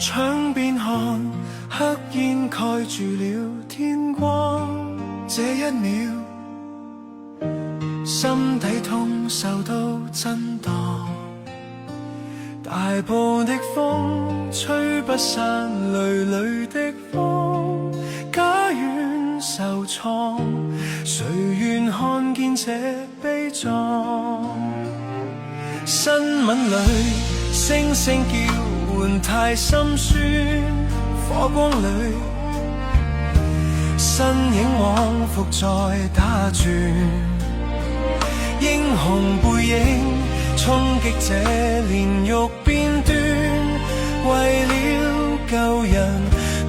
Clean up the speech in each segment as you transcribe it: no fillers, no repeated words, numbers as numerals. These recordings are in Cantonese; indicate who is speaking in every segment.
Speaker 1: 窗邊看，黑煙蓋住了天光。這一秒，心底痛受到震盪。大步的風吹不散纍纍的風，家園受創，誰願看見這悲壯？新聞裏聲聲叫喚太心酸，火光裏身影往復在打轉，英雄背影衝擊這煉獄邊端，為了救人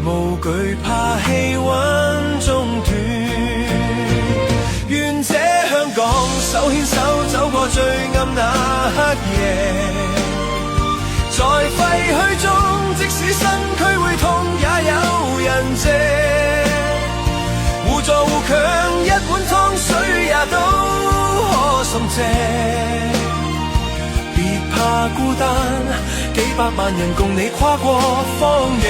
Speaker 1: 無懼怕氣溫中斷。願這香港手牽手走過最暗那黑夜，在廢墟中即使身軀會痛也有人借，互助互強一碗湯水也都可送借。別怕孤單，幾百萬人共你跨過荒野。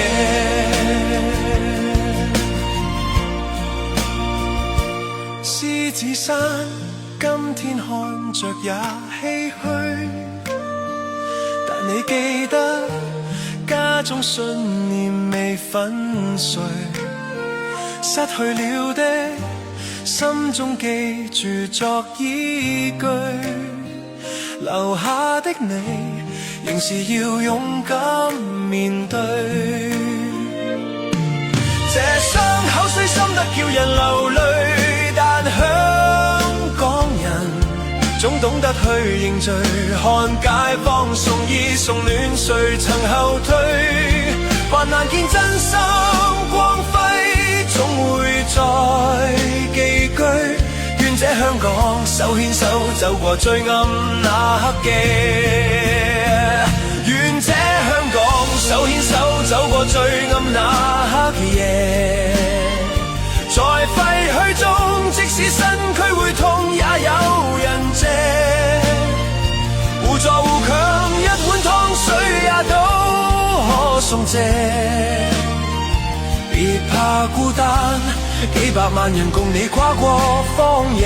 Speaker 1: 獅子山今天看着也唏噓，但你記得家中信念未粉碎，失去了的心中記住作依據，留下的你仍是要勇敢面對。這傷口雖深得叫人流淚，但香港人總懂得去認罪，看街坊送醫送暖，誰曾後退？還難見真心光輝，總會再寄居。願這香港手牽手走過最暗那黑夜，願這香港手牽手走過最暗那黑夜。在廢墟中，即使身軀會痛，也有人借，互助互強，一碗湯水也都可送借。別怕孤單，幾百萬人共你跨過荒野。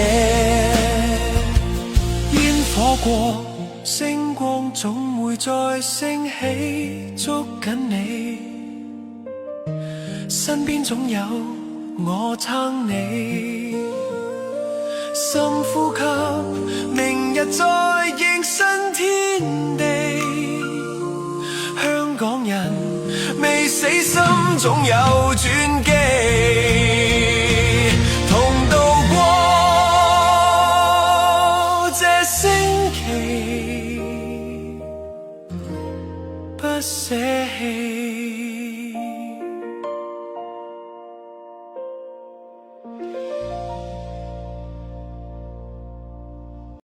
Speaker 1: 煙火過，星光總會再升起，捉緊你，身邊總有我撐你，深呼吸，明日再迎新天地。香港人未死心，總有轉機，同渡過這星期，不捨棄。